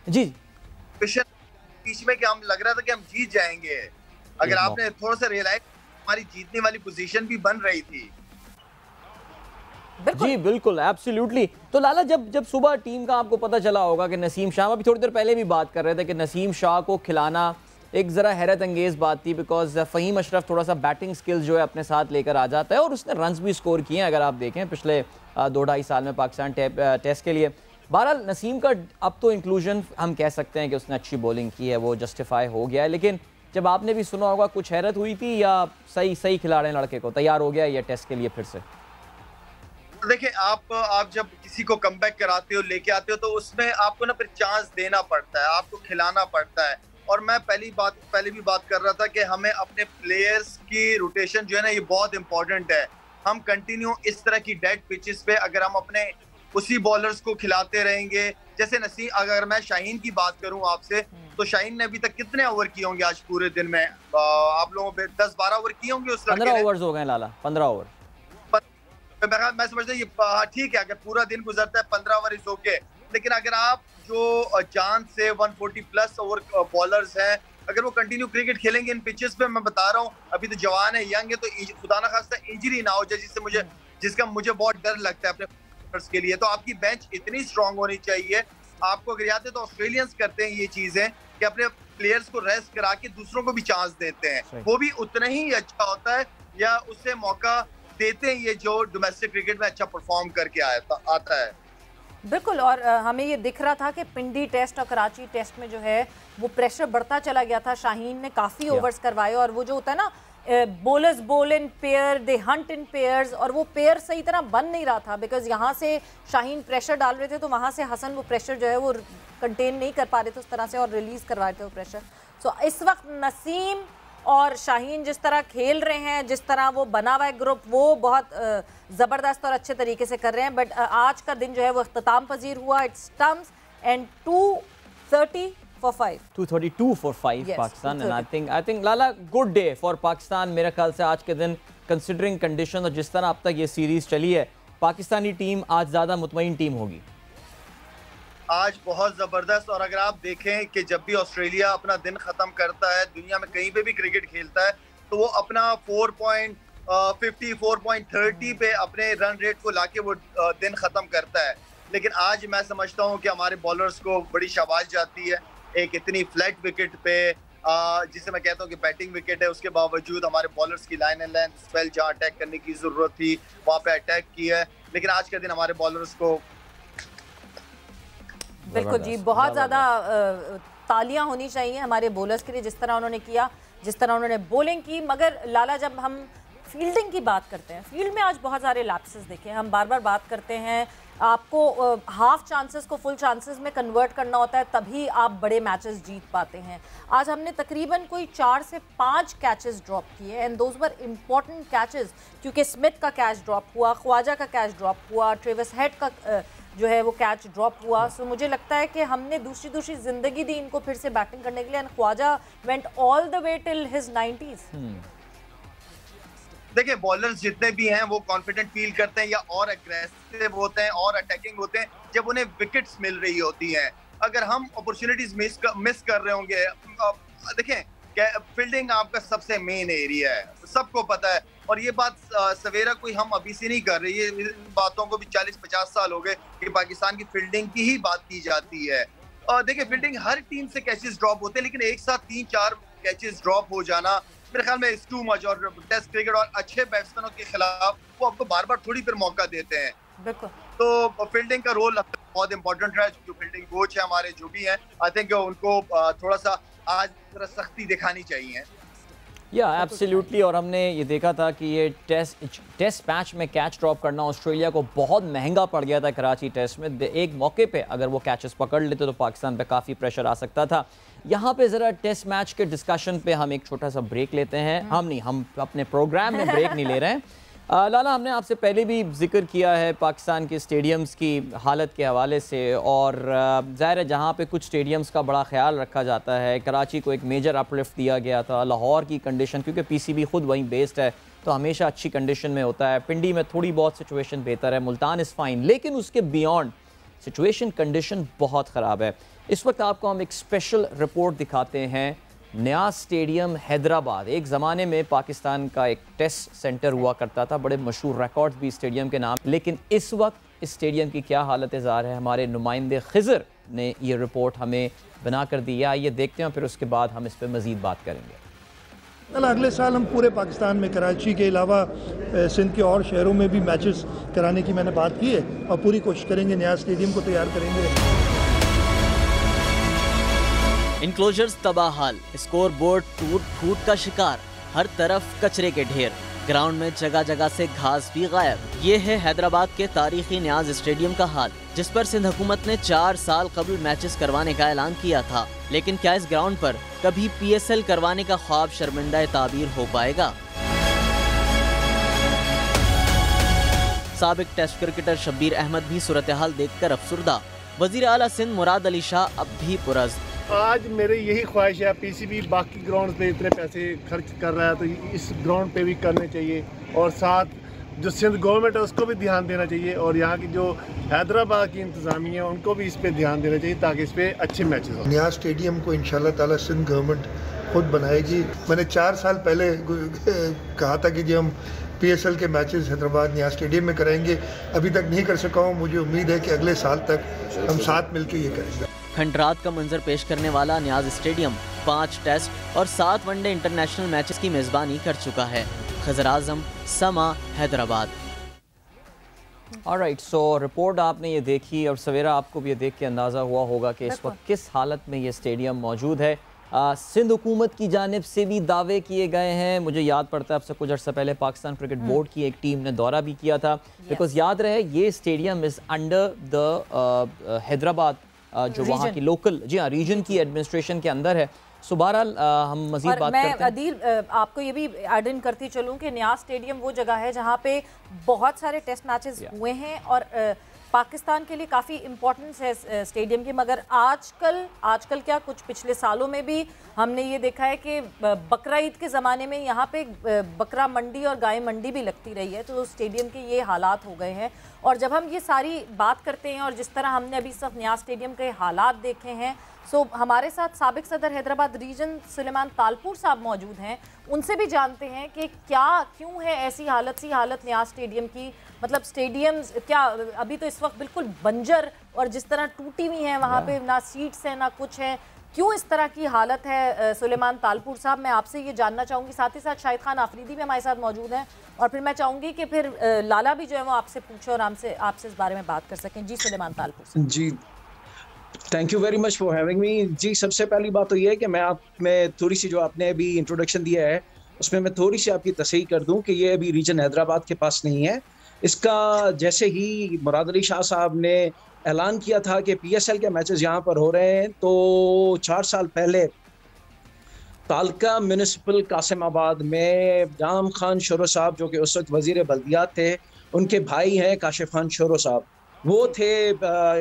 जी। बीच में कि हम लग रहा था कि हम जीत जाएंगे, अगर आपने थोड़ा सा रियलाइज, हमारी जीतने वाली पोजीशन भी बन रही थी। जी बिल्कुल, एब्सोल्युटली। तो लाला, जब सुबह टीम का आपको पता चला होगा कि नसीम शाह, अभी थोड़ी देर पहले भी बात कर रहे थे कि नसीम शाह को खिलाना एक ज़रा हैरत अंगेज़ बात थी, बिकॉज फ़हीम अशरफ थोड़ा सा बैटिंग स्किल्स जो है अपने साथ लेकर आ जाता है और उसने रन्स भी स्कोर किए हैं अगर आप देखें पिछले 2-2.5 साल में पाकिस्तान टेस्ट के लिए। बहरहाल नसीम का अब तो इंक्लूजन हम कह सकते हैं कि उसने अच्छी बॉलिंग की है, वो जस्टिफाई हो गया है, लेकिन जब आपने भी सुना होगा कुछ हैरत हुई थी या सही खिला रहे हैं लड़के को, तैयार हो गया ये टेस्ट के लिए फिर से? देखिए, आप जब किसी को कमबैक कराते हो, लेके आते हो, तो उसमें आपको ना फिर चांस देना पड़ता है, आपको खिलाना पड़ता है। और मैं पहले भी बात कर रहा था कि हमें अपने प्लेयर्स की रोटेशन जो है ना, ये बहुत इंपॉर्टेंट है। हम कंटिन्यू इस तरह की डेड पिचेस पे अगर हम अपने उसी बॉलर्स को खिलाते रहेंगे, जैसे नसीम, अगर मैं शाहीन की बात करूं आपसे, तो शाहीन ने अभी तक कितने ओवर किए होंगे आज पूरे दिन में? आप लोगों पे 10-12 ओवर किए होंगे उस लड़के ने। 15 ओवर्स हो गए लाला, 15 ओवर। मैं समझता हूँ ये ठीक है, अगर पूरा दिन गुजरता है 15 ओवर इज ओके, लेकिन अगर आप जो जान से 140 प्लस ओवर बॉलर्स हैं, अगर वो कंटिन्यू क्रिकेट खेलेंगे इन पिचेस पे, मैं बता रहा हूँ, अभी तो जवान है, यंग है, तो खुदा ना खास्ता इंजरी ना हो जाए, जिसका मुझे बहुत डर लगता है अपने के लिए। तो आपकी बेंच इतनी स्ट्रांग होनी चाहिए। आपको अगर याद है तो ऑस्ट्रेलियंस करते हैं ये चीजें कि अपने प्लेयर्स को रेस्ट करा के दूसरों को भी चांस देते हैं, वो भी उतना ही अच्छा होता है या उससे मौका देते हैं ये जो डोमेस्टिक क्रिकेट में अच्छा परफॉर्म करके आता है। बिल्कुल, और हमें ये दिख रहा था कि पिंडी टेस्ट और कराची टेस्ट में जो है वो प्रेशर बढ़ता चला गया था। शाहीन ने काफ़ी ओवर्स करवाए और वो जो होता है ना, bowlers ball in pair, they Hunt in pairs, और वो पेयर सही तरह बन नहीं रहा था बिकॉज यहाँ से शाहीन प्रेशर डाल रहे थे तो वहाँ से हसन वो प्रेशर जो है वो कंटेन नहीं कर पा रहे थे उस तरह से और रिलीज़ करवा रहे थे वो प्रेशर। सो इस वक्त नसीम और शाहीन जिस तरह खेल रहे हैं, जिस तरह वो बना हुआ है ग्रुप, वो बहुत ज़बरदस्त और अच्छे तरीके से कर रहे हैं। बट आज का दिन जो है वो इख्तिताम पजीर हुआ। It's stumps and 232 for 5 yes, Pakistan, and I think Lala good day for Pakistan मेरे ख्याल से आज के दिन, कंसिडरिंग कंडीशन और जिस तरह अब तक ये सीरीज चली है, पाकिस्तानी टीम आज ज़्यादा मुतमईन टीम होगी आज, बहुत ज़बरदस्त। और अगर आप देखें कि जब भी ऑस्ट्रेलिया अपना दिन ख़त्म करता है, दुनिया में कहीं पे भी क्रिकेट खेलता है, तो वो अपना 4.50 4.30 पे अपने रन रेट को लाके वो दिन ख़त्म करता है। लेकिन आज मैं समझता हूँ कि हमारे बॉलर्स को बड़ी शाबाश जाती है, एक इतनी फ्लैट विकेट पे, जिसे मैं कहता हूँ कि बैटिंग विकेट है, उसके बावजूद हमारे बॉलर्स की लाइन एंड लेंथ, स्पेल जहाँ अटैक करने की ज़रूरत थी वहाँ पे अटैक किया है। लेकिन आज के दिन हमारे बॉलर्स को बिल्कुल जी, बहुत ज़्यादा तालियां होनी चाहिए हमारे बॉलर्स के लिए, जिस तरह उन्होंने किया, जिस तरह उन्होंने बॉलिंग की। मगर लाला, जब हम फील्डिंग की बात करते हैं, फील्ड में आज बहुत सारे लैप्सेस देखे। हम बार बार बात करते हैं, आपको हाफ चांसेस को फुल चांसेस में कन्वर्ट करना होता है, तभी आप बड़े मैचेस जीत पाते हैं। आज हमने तकरीबन कोई 4 से 5 कैचेस ड्रॉप किए and those were important catches, क्योंकि स्मिथ का कैच ड्रॉप हुआ, ख्वाजा का कैच ड्रॉप हुआ, ट्रेविस हेड का जो है वो कैच ड्रॉप हुआ। सो मुझे लगता है कि हमने दूसरी जिंदगी दी इनको फिर से बैटिंग करने के लिए। And Khawaja went all the way till his 90s। देखिए, बॉलर्स जितने भी हैं वो कॉन्फिडेंट फील करते हैं या और अग्रेसिव होते हैं और अटैकिंग होते हैं जब उन्हें विकेट्स मिल रही होती हैं। अगर हम अपॉर्चुनिटीज मिस कर रहे होंगे, देखें फील्डिंग आपका सबसे मेन एरिया है, सबको पता है। और ये बात सवेरा कोई हम अभी से नहीं कर रही है, इन बातों को भी 40-50 साल हो गए कि पाकिस्तान की फील्डिंग की ही बात की जाती है। और देखिए, फील्डिंग हर टीम से कैचेस ड्रॉप होते हैं, लेकिन एक साथ 3-4 कैचेस ड्रॉप हो जाना मेरे ख्याल में इज टू मच। और टेस्ट क्रिकेट और अच्छे बैट्समैनों के खिलाफ वो आपको बार बार थोड़ी फिर मौका देते हैं। बिल्कुल, तो फील्डिंग का रोल बहुत इंपॉर्टेंट है। जो फील्डिंग कोच है हमारे, जो भी हैं, आई थिंक उनको थोड़ा सा आज सख्ती दिखानी चाहिए। या एब्सोल्युटली। और हमने ये देखा था कि ये टेस्ट मैच में कैच ड्रॉप करना ऑस्ट्रेलिया को बहुत महंगा पड़ गया था कराची टेस्ट में। एक मौके पे अगर वो कैचेस पकड़ लेते तो पाकिस्तान पे काफ़ी प्रेशर आ सकता था। यहाँ पे ज़रा टेस्ट मैच के डिस्कशन पे हम एक छोटा सा ब्रेक लेते हैं। हम अपने प्रोग्राम में ब्रेक नहीं ले रहे हैं। लाला, हमने आपसे पहले भी जिक्र किया है पाकिस्तान के स्टेडियम्स की हालत के हवाले से, और ज़ाहिर है जहाँ पे कुछ स्टेडियम्स का बड़ा ख्याल रखा जाता है। कराची को एक मेजर अपलिफ्ट दिया गया था, लाहौर की कंडीशन, क्योंकि पीसीबी खुद वहीं बेस्ड है तो हमेशा अच्छी कंडीशन में होता है। पिंडी में थोड़ी बहुत सिचुएशन बेहतर है, मुल्तान इज़ फाइन, लेकिन उसके बियॉन्ड सिचुएशन कंडीशन बहुत ख़राब है। इस वक्त आपको हम एक स्पेशल रिपोर्ट दिखाते हैं न्याज स्टेडियम हैदराबाद एक ज़माने में पाकिस्तान का एक टेस्ट सेंटर हुआ करता था, बड़े मशहूर रिकॉर्ड्स भी स्टेडियम के नाम, लेकिन इस वक्त इस स्टेडियम की क्या हालत ज़ार है, हमारे नुमाइंदे खिज़र ने ये रिपोर्ट हमें बना कर दी है। आइए देखते हैं, फिर उसके बाद हम इस पर मज़ीद बात करेंगे। अगले साल हम पूरे पाकिस्तान में कराची के अलावा सिंध के और शहरों में भी मैचेस कराने की मैंने बात की है और पूरी कोशिश करेंगे, न्याज स्टेडियम को तैयार करेंगे। इनक्लोजर्स तबाहाल, स्कोर बोर्ड टूट फूट का शिकार, हर तरफ कचरे के ढेर, ग्राउंड में जगह जगह से घास भी गायब। ये है हैदराबाद के तारीखी न्याज स्टेडियम का हाल, जिस पर सिंध हुकूमत ने 4 साल कबल मैचेस करवाने का ऐलान किया था। लेकिन क्या इस ग्राउंड पर कभी PSL करवाने का ख्वाब शर्मिंदा ताबीर हो पाएगा? साबिक टेस्ट क्रिकेटर शब्बीर अहमद भी सूरत हाल देखकर अफसुर्दा। वजीर आला सिंध मुराद अली शाह अब भी पुरज़। आज मेरी यही ख्वाहिश है, PCB बाकी ग्राउंड पे इतने पैसे खर्च कर रहा है तो इस ग्राउंड पे भी करने चाहिए, और साथ जो सिंध गवर्नमेंट है उसको भी ध्यान देना चाहिए, और यहाँ की जो हैदराबाद की इंतज़ामिया है उनको भी इस पे ध्यान देना चाहिए ताकि इस पे अच्छे मैचेस हो। न्याज स्टेडियम को इंशाल्लाह ताला सिंध गवर्नमेंट खुद बनाएगी। मैंने 4 साल पहले कहा था कि हम PSL के मैचेस हैदराबाद न्याज स्टेडियम में कराएंगे, अभी तक नहीं कर सका हूँ। मुझे उम्मीद है कि अगले साल तक हम साथ मिलकर ये करेंगे। खंडरात का मंजर पेश करने वाला न्याज स्टेडियम 5 टेस्ट और 7 वनडे इंटरनेशनल मैचेस की मेज़बानी कर चुका है। खज़र आज़म, समा, हैदराबाद। ऑलराइट, सो रिपोर्ट आपने ये देखी और सवेरा आपको भी ये देख के अंदाज़ा हुआ होगा कि इस वक्त किस हालत में ये स्टेडियम मौजूद है। सिंध हुकूमत की जानिब से भी दावे किए गए हैं। मुझे याद पड़ता है अब से कुछ अर्सा पहले पाकिस्तान क्रिकेट बोर्ड की एक टीम ने दौरा भी किया था, बिकॉज याद रहे ये stadium is under the Hyderabad जो वहाँ की लोकल रीजन की एडमिनिस्ट्रेशन के अंदर है। सो बहरहाल हम मज़ीद बात करते हैं। मैं अदील आपको ये भी ऐड इन करती चलूँ कि न्याज स्टेडियम वो जगह है जहाँ पे बहुत सारे टेस्ट मैचेस हुए हैं और पाकिस्तान के लिए काफ़ी इम्पोर्टेंस है स्टेडियम की। मगर आजकल क्या कुछ पिछले सालों में भी हमने ये देखा है कि बकरा ईद के ज़माने में यहाँ पे बकरा मंडी और गाय मंडी भी लगती रही है, तो स्टेडियम के ये हालात हो गए हैं। और जब हम ये सारी बात करते हैं और जिस तरह हमने अभी सब न्याज स्टेडियम के हालात देखे हैं, सो हमारे साथ साबिक सदर हैदराबाद रीजन सुलेमान तालपुर साहब मौजूद हैं। उनसे भी जानते हैं कि क्यों है ऐसी हालत न्याज स्टेडियम की। मतलब स्टेडियम क्या अभी तो इस वक्त बिल्कुल बंजर और जिस तरह टूटी हुई है, वहाँ पे ना सीट्स हैं ना कुछ है, क्यों इस तरह की हालत है? सुलेमान तालपुर साहब, मैं आपसे ये जानना चाहूँगी। साथ ही साथ शाहिद खान आफरीदी भी हमारे साथ मौजूद हैं और फिर मैं चाहूँगी कि फिर लाला भी जो है वो आपसे पूछे और आपसे इस बारे में बात कर सकें। जी सुलेमान तालपुर साहब। जी, thank you very much for having me. जी, सबसे पहली बात तो ये है कि मैं थोड़ी सी जो आपने अभी इंट्रोडक्शन दिया है उसमें मैं थोड़ी सी आपकी तसहीह कर दूं कि ये अभी रीजन हैदराबाद के पास नहीं है। इसका जैसे ही मुराद अली शाह साहब ने ऐलान किया था कि PSL के मैचेस यहाँ पर हो रहे हैं, तो 4 साल पहले तालका म्यूनिसिपल कासिमाबाद में जाम खान शोरो साहब जो कि उस वक्त वजीर बल्दियात थे, उनके भाई हैं काशिफ खान शोरो साहब, वो थे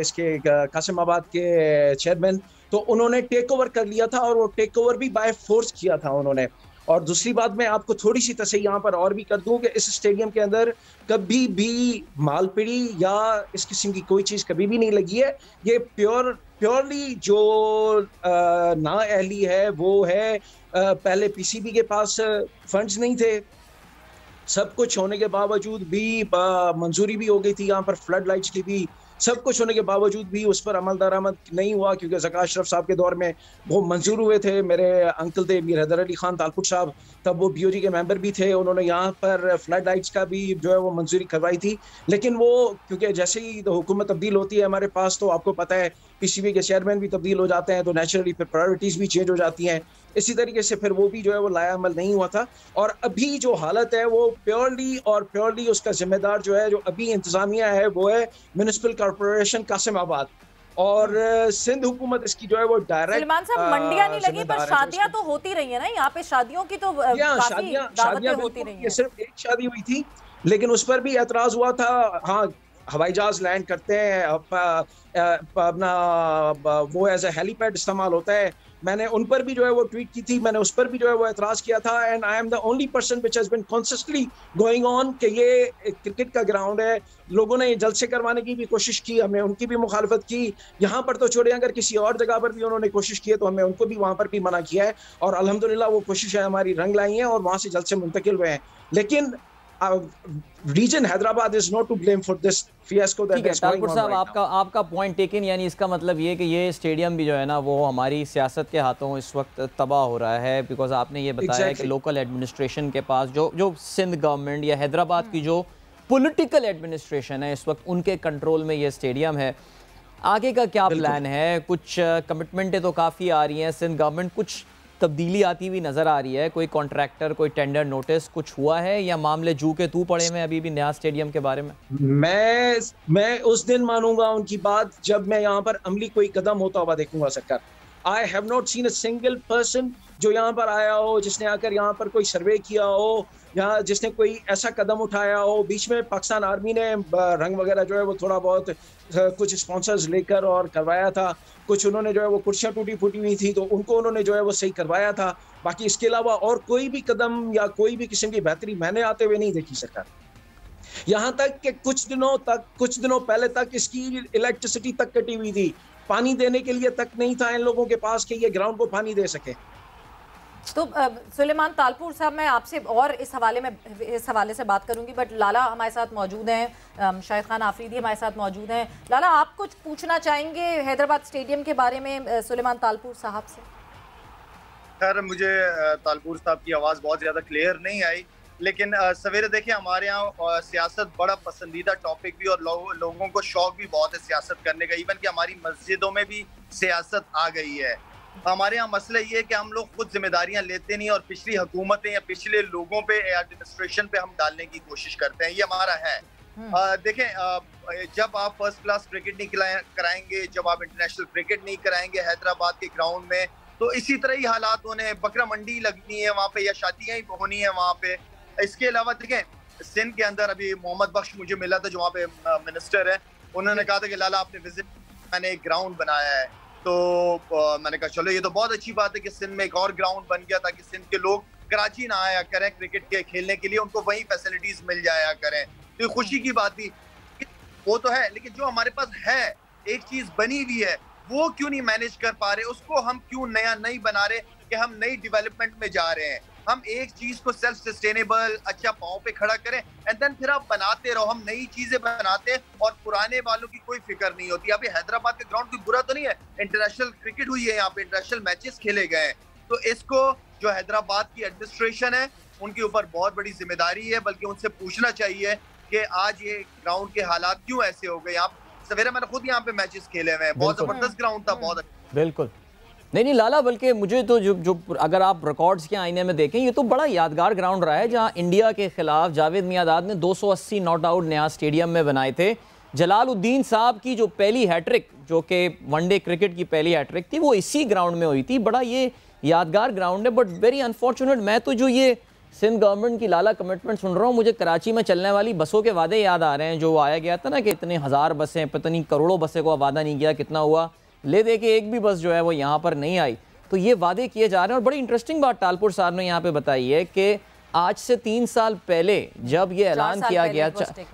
इसके कासिमाबाद के चेयरमैन। तो उन्होंने टेक ओवर कर लिया था और वो टेक ओवर भी बाय फोर्स किया था उन्होंने। और दूसरी बात मैं आपको थोड़ी सी तसहीह यहाँ पर और भी कर दूं कि इस स्टेडियम के अंदर कभी भी मालपीड़ी या इस किस्म की कोई चीज़ कभी भी नहीं लगी है। ये प्योरली जो नाअहली है वो है पहले PCB के पास फंड्स नहीं थे, सब कुछ होने के बावजूद भी मंजूरी भी हो गई थी यहाँ पर फ्लड लाइट्स की भी, सब कुछ होने के बावजूद भी उस पर अमल दरामद नहीं हुआ क्योंकि ज़का अशरफ साहब के दौर में वो मंजूर हुए थे। मेरे अंकल थे मीर हैदर अली खान तालपुर साहब, तब वो BOG के मेंबर भी थे, उन्होंने यहाँ पर फ्लड लाइट्स का भी जो है वो मंजूरी करवाई थी। लेकिन वो क्योंकि जैसे ही तो हुकूमत तब्दील होती है हमारे पास, तो आपको पता है PCB के चेयरमैन भी तब्दील हो जाते हैं, तो नेचुरली फिर प्रायोरिटीज़ भी चेंज हो जाती हैं। इसी तरीके से फिर वो भी जो है वो लाया अमल नहीं हुआ था। और अभी जो हालत है वो प्योरली उसका जिम्मेदार जो है, जो अभी इंतजामिया है, वो है म्यूनिसिपल कॉर्पोरेशन कासिमाबाद और सिंध हुकूमत इसकी जो है वो डायरेक्ट। सलमान साहब, मंडियां नहीं लगी पर शादियां तो होती रही है ना यहाँ पे, शादियों की तो काफी दावतें होती रही हैं। सिर्फ एक शादी हुई थी लेकिन उस पर भी एतराज हुआ था। हाँ, हवाई जहाज लैंड करते हैं, अपना वो एज ए हेलीपैड इस्तेमाल होता है, मैंने उन पर भी जो है वो ट्वीट की थी, मैंने उस पर भी जो है वो एतराज़ किया था। And I am the only person which has been consistently going on कि ये क्रिकेट का ग्राउंड है। लोगों ने जलसे करवाने की भी कोशिश की, हमने उनकी भी मुखालफत की। यहाँ पर तो छोड़े, अगर किसी और जगह पर भी उन्होंने कोशिश की है तो हमने उनको भी वहाँ पर भी मना किया है, और अल्हम्दुलिल्लाह वो कोशिशें हमारी रंग लाई हैं और वहाँ से जलसे मुंतकिल हुए हैं। लेकिन reason Hyderabad is not to blame for this fiasco that is going on. साहब, आपका पॉइंट टेकन, यानी इसका मतलब ये कि ये स्टेडियम भी जो है ना वो हमारी सियासत के हाथों इस वक्त तबाह हो रहा है, बिकॉज आपने ये बताया कि लोकल एडमिनिस्ट्रेशन के पास जो सिंध गवर्नमेंट या हैदराबाद की जो पॉलिटिकल एडमिनिस्ट्रेशन है इस वक्त उनके कंट्रोल में ये स्टेडियम है। आगे का क्या प्लान है? कुछ कमिटमेंटें तो काफ़ी आ रही हैं, सिंध गवर्नमेंट कुछ तब्दीली आती हुई नज़र आ रही है, कोई कॉन्ट्रैक्टर, कोई टेंडर नोटिस कुछ हुआ है, या मामले जू के तू पड़े में अभी भी नया स्टेडियम के बारे में? मैं उस दिन मानूंगा उनकी बात जब मैं यहाँ पर अमली कोई कदम होता हुआ देखूंगा सरकार। I have not seen a single person जो यहाँ पर आया हो, जिसने आकर यहाँ पर कोई सर्वे किया हो, या जिसने कोई ऐसा कदम उठाया हो। बीच में पाकिस्तान आर्मी ने रंग वगैरह जो है वो थोड़ा बहुत कुछ स्पॉन्सर्स लेकर और करवाया था, कुछ उन्होंने जो है वो कुर्सियाँ टूटी फूटी हुई थी तो उनको उन्होंने जो है वो सही करवाया था। बाकी इसके अलावा और कोई भी कदम या कोई भी किस्म की बेहतरी मैंने आते हुए नहीं देखी सरकार। यहाँ तक कि कुछ दिनों पहले तक इसकी इलेक्ट्रिसिटी तक कटी हुई थी, पानी देने के लिए तक नहीं था इन लोगों के पास कि ये ग्राउंड को पानी दे सके। तो सुलेमान तालपुर साहब, मैं आपसे और इस हवाले से बात करूंगी, बट लाला हमारे साथ मौजूद हैं, शाहिद खान आफरीदी हमारे साथ मौजूद हैं। लाला, आप कुछ पूछना चाहेंगे हैदराबाद स्टेडियम के बारे में सुलेमान तालपुर साहब से? खैर, मुझे तालपुर साहब की आवाज़ बहुत ज़्यादा क्लियर नहीं आई, लेकिन सवेरे देखिए हमारे यहाँ सियासत बड़ा पसंदीदा टॉपिक भी, और लोगों को शौक भी बहुत है सियासत करने का। इवन कि हमारी मस्जिदों में भी सियासत आ गई है। हमारे यहाँ मसला ये है कि हम लोग खुद जिम्मेदारियां लेते नहीं और पिछली हुकूमतें या पिछले लोगों पे एडमिनिस्ट्रेशन पे हम डालने की कोशिश करते हैं। ये हमारा है। देखें, जब आप फर्स्ट क्लास क्रिकेट नहीं कराएंगे, जब आप इंटरनेशनल क्रिकेट नहीं कराएंगे हैदराबाद के ग्राउंड में, तो इसी तरह ही हालात होने, बकरा मंडी लगनी है वहाँ पे या शादियाँ ही होनी है वहाँ पे। इसके अलावा देखें, सिंध के अंदर अभी मोहम्मद बख्श मुझे मिला था जो वहाँ पे मिनिस्टर है, उन्होंने कहा था कि लाला आपने विजिट, मैंने एक ग्राउंड बनाया है। तो मैंने कहा चलो ये तो बहुत अच्छी बात है कि सिंध में एक और ग्राउंड बन गया ताकि सिंध के लोग कराची ना आया करें क्रिकेट के खेलने के लिए, उनको वही फैसिलिटीज मिल जाया करें। तो खुशी की बात थी, वो तो है, लेकिन जो हमारे पास है, एक चीज बनी हुई है, वो क्यों नहीं मैनेज कर पा रहे, उसको हम क्यों नया नहीं बना रहे कि हम नई डेवलपमेंट में जा रहे हैं। हम एक चीज को सेल्फ सस्टेनेबल अच्छा पांव पे खड़ा करें एंड देन फिर आप बनाते रहो। हम नई चीजें बनाते हैं और पुराने वालों की कोई फिक्र नहीं होती। अभी हैदराबाद का ग्राउंड कोई बुरा तो नहीं है, इंटरनेशनल क्रिकेट हुई है यहाँ पे, इंटरनेशनल मैचेस खेले गए हैं। तो इसको जो हैदराबाद की एडमिनिस्ट्रेशन है उनके ऊपर बहुत बड़ी जिम्मेदारी है, बल्कि उनसे पूछना चाहिए कि आज ये ग्राउंड के हालात क्यों ऐसे हो गए। आप सवेरे मैंने खुद यहाँ पे मैचेस खेले हुए हैं, बहुत जबरदस्त ग्राउंड था, बहुत अच्छा। बिल्कुल नहीं लाला, बल्कि मुझे तो जो अगर आप रिकॉर्ड्स के आईने में देखें, ये तो बड़ा यादगार ग्राउंड रहा है जहां इंडिया के खिलाफ जावेद मियांदाद ने 280 नॉट आउट नया स्टेडियम में बनाए थे। जलालुद्दीन साहब की जो पहली हैट्रिक, जो कि वनडे क्रिकेट की पहली हैट्रिक थी, वो इसी ग्राउंड में हुई थी। बड़ा ये यादगार ग्राउंड है, बट वेरी अनफॉर्चुनेट। मैं तो जो ये सिंध गवर्नमेंट की लाला कमिटमेंट सुन रहा हूँ, मुझे कराची में चलने वाली बसों के वादे याद आ रहे हैं जो आया गया था ना कि इतने हज़ार बसें, पता नहीं करोड़ों बसें को वादा नहीं किया, कितना हुआ, ले दे के एक भी बस जो है वो यहाँ पर नहीं आई। तो ये वादे किए जा रहे हैं। और बड़ी इंटरेस्टिंग बात तालपुर साहब ने यहाँ पे बताई है कि आज से 3 साल पहले जब ये ऐलान किया गया,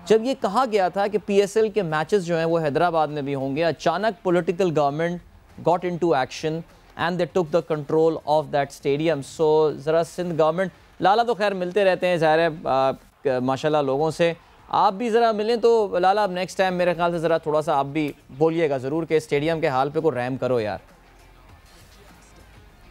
जब ये कहा गया था कि PSL के मैचेस जो हैं वो हैदराबाद में भी होंगे, अचानक political government got into action and they took the control of that stadium. So ज़रा सिंध गवर्नमेंट, लाला तो खैर मिलते रहते हैं ज़ाहिर है माशाल्लाह लोगों से, आप भी ज़रा मिलें तो लाला अब नेक्स्ट टाइम मेरे ख्याल से ज़रा थोड़ा सा आप भी बोलिएगा ज़रूर कि स्टेडियम के हाल पे को रहम करो यार।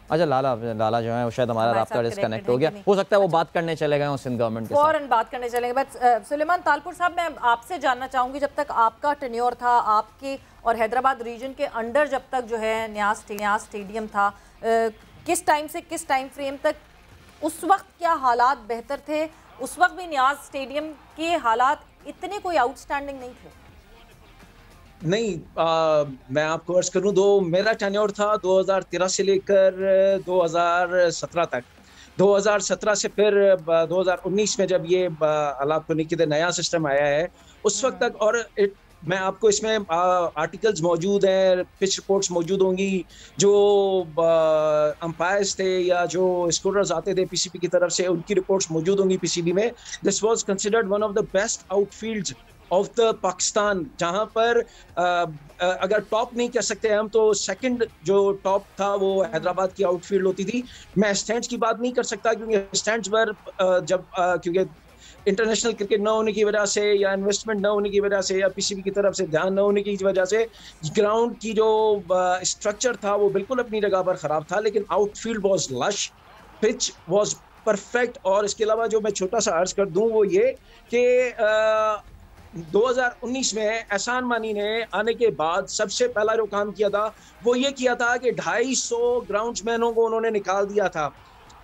अच्छा, लाला जो है वो शायद हमारा राब्ता डिस्कनेक्ट हो गया, हो सकता है वो बात करने चले गए सिंध गवर्नमेंट के साथ, फौरन बात करने चलेंगे। बट सुलेमान तालपुर साहब, मैं आपसे जानना चाहूँगी, जब तक आपका टेन्योर था, आपके और हैदराबाद रीजन के अंडर जब तक जो है न्याज स्टेडियम था, किस टाइम से किस टाइम फ्रेम तक, उस वक्त क्या हालात बेहतर थे? उस वक्त भी न्याज स्टेडियम के हालात इतने कोई आउटस्टैंडिंग नहीं थे? नहीं, मैं आपको अर्ज करूं, मेरा टेन्योर था 2013 से लेकर 2017 तक। 2017 से फिर 2019 में जब ये अल्लाह को निकी दे नया सिस्टम आया है, उस वक्त तक, और मैं आपको इसमें आर्टिकल्स मौजूद हैं, पिच रिपोर्ट्स मौजूद होंगी, जो अंपायर्स थे या जो स्कोरर्स आते थे पीसीबी की तरफ से, उनकी रिपोर्ट्स मौजूद होंगी पीसीबी में। This was considered one of the best outfields of the Pakistan, जहां पर अगर टॉप नहीं कह सकते हम तो सेकंड जो टॉप था वो हैदराबाद की आउटफील्ड होती थी। मैं स्टैंड्स की बात नहीं कर सकता क्योंकि स्टैंड्स पर क्योंकि इंटरनेशनल क्रिकेट न होने की वजह से या इन्वेस्टमेंट न होने की वजह से या पीसीबी की तरफ से ध्यान न होने की वजह से ग्राउंड की जो स्ट्रक्चर था वो बिल्कुल अपनी जगह पर ख़राब था, लेकिन outfield was lush, pitch was perfect. और इसके अलावा जो मैं छोटा सा अर्ज कर दूं वो ये कि 2019 में एहसान मानी ने आने के बाद सबसे पहला जो काम किया था वो ये किया था कि 250 ग्राउंड्समैनों को उन्होंने निकाल दिया था।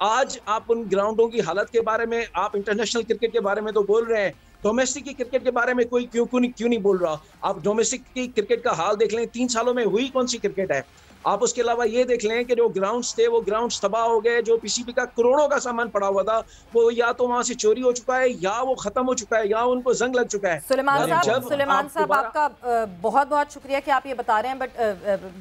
आज आप उन ग्राउंडों की हालत के बारे में, आप इंटरनेशनल क्रिकेट के बारे में तो बोल रहे हैं, डोमेस्टिक की क्रिकेट के बारे में कोई क्यों नहीं बोल रहा। आप डोमेस्टिक की क्रिकेट का हाल देख लें, 3 सालों में हुई कौन सी क्रिकेट है। आप उसके अलावा ये देख लें कि जो ग्राउंड्स थे वो ग्राउंड्स तबाह हो गए, जो पीसीबी का करोड़ों का सामान पड़ा हुआ था वो या तो वहां से चोरी हो चुका है या वो खत्म हो चुका है या उनको जंग लग चुका है। सुलेमान साहब आपका बहुत बहुत शुक्रिया कि आप ये बता रहे हैं, बट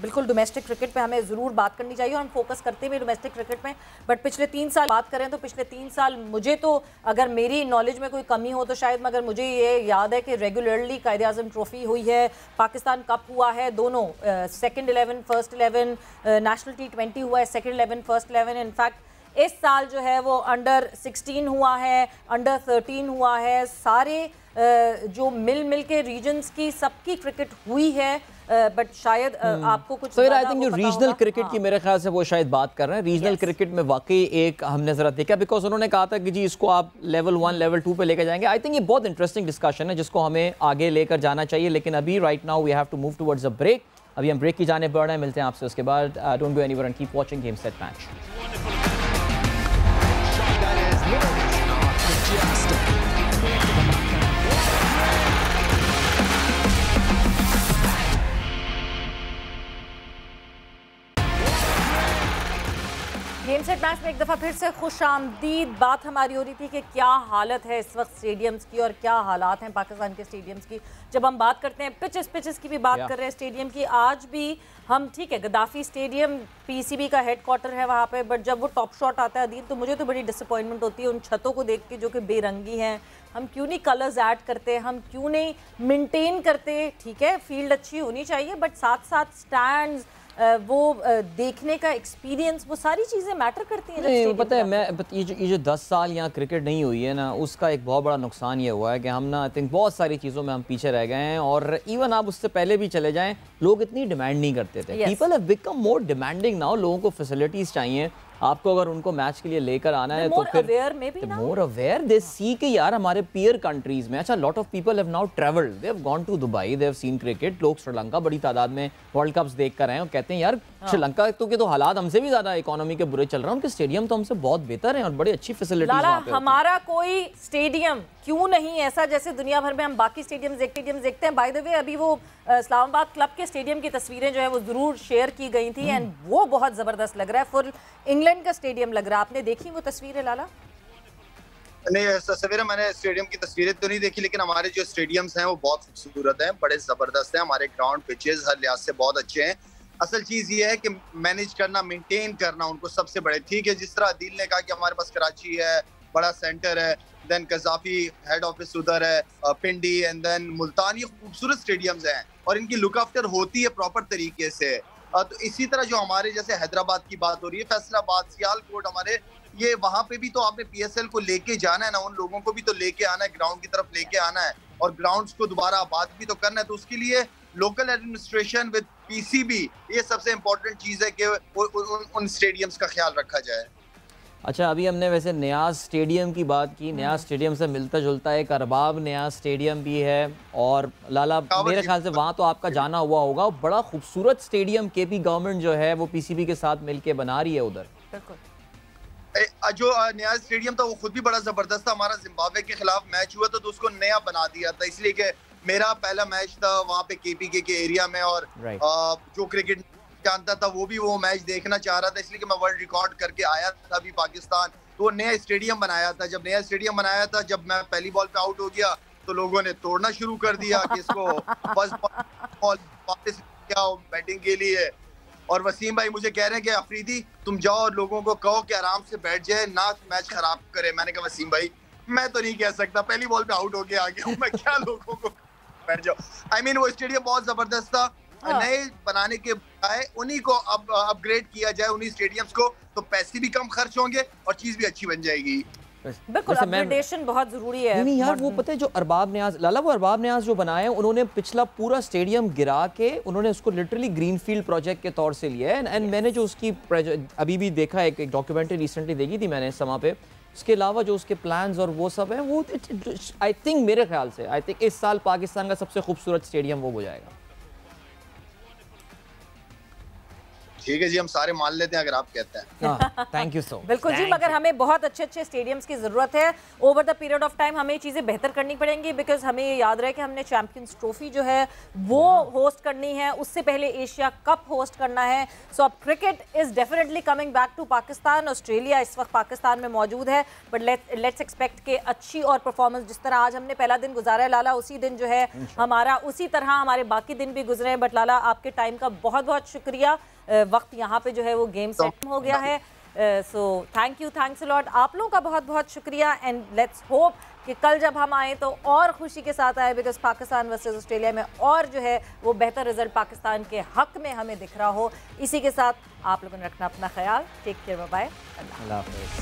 बिल्कुल डोमेस्टिक क्रिकेट पे हमें ज़रूर बात करनी चाहिए और हम फोकस करते भी डोमेस्टिक क्रिकेट में। बट पिछले 3 साल बात करें तो पिछले 3 साल मुझे तो, अगर मेरी नॉलेज में कोई कमी हो तो शायद, मगर मुझे ये याद है कि रेगुलरली कायदे आज़म ट्रॉफी हुई है, पाकिस्तान कप हुआ है, दोनों सेकेंड 11 फर्स्ट 11, नेशनल T20 हुआ है, सेकेंड 11 फर्स्ट 11। इनफैक्ट इस साल जो है वो अंडर 16 हुआ है, अंडर 13 हुआ है, सारे जो मिल के रीजन्स की सबकी क्रिकेट हुई है। बट शायद आपको कुछ तो आई थिंक जो रीजनल क्रिकेट की मेरे ख्याल से वो शायद बात कर रहे हैं। रीजनल क्रिकेट में वाकई एक हमने जरा देखा, बिकॉज उन्होंने कहा था कि जी इसको आप लेवल 1 लेवल 2 पे लेकर जाएंगे। आई थिंक ये बहुत इंटरेस्टिंग डिस्कशन है जिसको हमें आगे लेकर जाना चाहिए, लेकिन अभी right now we have to move towards a break. अभी हम ब्रेक की जाने बढ़ रहे हैं, मिलते हैं आपसे उसके बाद। Don't go anywhere and keep watching game set match. Game set match में एक दफ़ा फिर से खुश आमदीद। बात हमारी हो रही थी कि क्या हालत है इस वक्त स्टेडियम्स की और क्या हालात हैं पाकिस्तान के स्टेडियम्स की। जब हम बात करते हैं पिचेस की भी बात कर रहे हैं स्टेडियम की, आज भी हम ठीक है गद्दाफी स्टेडियम पीसीबी का हेडक्वार्टर है वहाँ पे, बट जब वो टॉप शॉट आता है अदील तो मुझे तो बड़ी डिसअपॉइंटमेंट होती है उन छतों को देख के जो कि बेरंगी हैं। हम क्यों नहीं कलर्स ऐड करते, हम क्यों नहीं मेंटेन करते। ठीक है फील्ड अच्छी होनी चाहिए बट साथ साथ स्टैंड्स, वो देखने का एक्सपीरियंस, वो सारी चीज़ें मैटर करती हैं। नहीं पता है, मैं ये जो 10 साल यहाँ क्रिकेट नहीं हुई है ना, उसका एक बहुत बड़ा नुकसान ये हुआ है कि हम ना आई थिंक बहुत सारी चीज़ों में हम पीछे रह गए हैं। और इवन आप उससे पहले भी चले जाएं, लोग इतनी डिमांड नहीं करते थे। People have become more demanding now. लोगों को फैसिलिटीज़ चाहिए। आपको अगर उनको मैच के लिए लेकर आना है तो फिर मोर अवेयर दे सी कि यार हमारे पीयर कंट्रीज में, अच्छा lot of people have now travelled, they have gone to Dubai, they have seen cricket. लोग श्रीलंका बड़ी तादाद में वर्ल्ड कप्स देख कर आए हैं और कहते हैं यार श्रीलंका तो के तो हालात हमसे भी ज्यादा इकोनॉमी के बुरे चल रहे हैं, उनके स्टेडियम तो हमसे बहुत बेहतर हैं और बड़ी अच्छी फैसिलिटीज वहां पे। हमारा कोई स्टेडियम क्यों नहीं ऐसा जैसे दुनिया भर में हम बाकी स्टेडियम्स देखते हैं। बाय द वे अभी वो इस्लामाबाद क्लब के स्टेडियम की तस्वीरें जो है वो जरूर शेयर की गई थी एंड वो बहुत जबरदस्त लग रहा है, फुल इंग्लैंड का स्टेडियम लग रहा है। आपने देखी वो तस्वीरें लाला? नहीं सवेरा मैंने स्टेडियम की तस्वीरें तो नहीं देखी, लेकिन हमारे जो स्टेडियम्स हैं वो बहुत खूबसूरत हैं, बड़े जबरदस्त हैं। हमारे ग्राउंड पिचेस हर लिहाज से बहुत अच्छे हैं। असल चीज ये है कि मैनेज करना, मेंटेन करना उनको सबसे बड़े। ठीक है जिस तरह अदील ने कहा कि हमारे पास कराची है, बड़ा सेंटर है, देन कज़ाफी हेड ऑफिस उधर है, पिंडी एंड देन मुल्तान, ये खूबसूरत स्टेडियम्स हैं और इनकी लुक आफ्टर होती है प्रॉपर तरीके से। तो इसी तरह जो हमारे जैसे हैदराबाद की बात हो रही है, फैसलाबाद, सियालकोट, हमारे ये वहाँ पे भी तो आपने पीएसएल को लेके जाना है ना, उन लोगों को भी तो लेके आना है, ग्राउंड की तरफ लेके आना है और ग्राउंड्स को दोबारा आबाद भी तो करना है। तो उसके लिए लोकल एडमिनिस्ट्रेशन विद पीसीबी, ये सबसे इम्पोर्टेंट चीज़ है कि उन स्टेडियम्स का ख्याल रखा जाए। अच्छा अभी हमने वैसे न्याज स्टेडियम की बात की, न्याज स्टेडियम से मिलता जुलता एक अरबाब न्याज स्टेडियम भी है और लाला मेरे ख्याल से वहाँ तो आपका जाना हुआ होगा। बड़ा खूबसूरत स्टेडियम केपी गवर्नमेंट जो है वो पीसीबी के साथ मिलके बना रही है उधर। जो न्याज स्टेडियम था वो खुद भी बड़ा जबरदस्त था। हमारा जिम्बाब्वे के खिलाफ मैच हुआ तो उसको नया बना दिया था, इसलिए कि मेरा पहला मैच था वहाँ पे केपीके के एरिया में और जो क्रिकेट जानता था वो भी वो मैच देखना चाह रहा था, इसलिए कि मैं वर्ल्ड रिकॉर्ड करके आया था अभी पाकिस्तान। तो नया स्टेडियम बनाया था, जब नया स्टेडियम बनाया था, जब मैं पहली बॉल पे आउट हो गया तो लोगों ने तोड़ना शुरू कर दिया कि इसको फर्स्ट बॉल वापस किया बैटिंग के लिए। और वसीम भाई मुझे कह रहे हैं कि अफरीदी तुम जाओ और लोगों को कहो कि आराम से बैठ जाए, ना मैच खराब करे। मैंने कहा वसीम भाई मैं तो नहीं कह सकता, पहली बॉल पे आउट होके आ गया हूँ, मैं क्या लोगों को बैठ जाओ। आई मीन वो स्टेडियम बहुत जबरदस्त था। नए बनाने के बजाय उन्हीं को अब अपग्रेड किया जाए, उन्हीं स्टेडियम्स को, तो पैसे भी कम खर्च होंगे और चीज भी अच्छी बन जाएगी। बिल्कुल अपग्रेडेशन बहुत जरूरी है। नहीं यार वो पता है जो अरबाब न्याज लाला, वो अरबाब न्याज जो बनाए हैं उन्होंने पिछला पूरा स्टेडियम गिरा के उन्होंने उसको लिटरली ग्रीनफील्ड प्रोजेक्ट के तौर से लिया है। एंड मैंने जो उसकी अभी भी देखा, एक डॉक्यूमेंट्री रिसेंटली देखी थी मैंने समा पे, उसके अलावा जो उसके प्लान्स और वो सब है, वो आई थिंक मेरे ख्याल से इस साल पाकिस्तान का सबसे खूबसूरत स्टेडियम वो हो जाएगा। ठीक है जी, हम सारे मान लेते हैं अगर आप कहते हैं। थैंक यू सो बिल्कुल जी, मगर हमें बहुत अच्छे स्टेडियम्स की जरूरत है। Over the period of time हमें चीजें बेहतर करनी पड़ेंगी, बिकॉज हमें ये याद रहे कि हमने चैंपियंस ट्रॉफी जो है वो होस्ट करनी है, उससे पहले एशिया कप होस्ट करना है। सो अब cricket is definitely coming back to Pakistan. Australia इस वक्त पाकिस्तान में मौजूद है, बट लेट्स एक्सपेक्ट के अच्छी और परफॉर्मेंस, जिस तरह आज हमने पहला दिन गुजारा है लाला, उसी दिन जो है हमारा उसी तरह हमारे बाकी दिन भी गुजरे। बट लाला आपके टाइम का बहुत बहुत शुक्रिया। वक्त यहाँ पे जो है वो गेम सेट हो गया है। So thank you, thanks a lot. आप लोगों का बहुत बहुत शुक्रिया। एंड लेट्स होप कि कल जब हम आए तो और खुशी के साथ आए, बिकॉज पाकिस्तान वर्सेस ऑस्ट्रेलिया में और जो है वो बेहतर रिजल्ट पाकिस्तान के हक में हमें दिख रहा हो। इसी के साथ आप लोगों ने रखना अपना ख्याल। टेक केयर, बाय बाय, अल्लाह हाफिज़।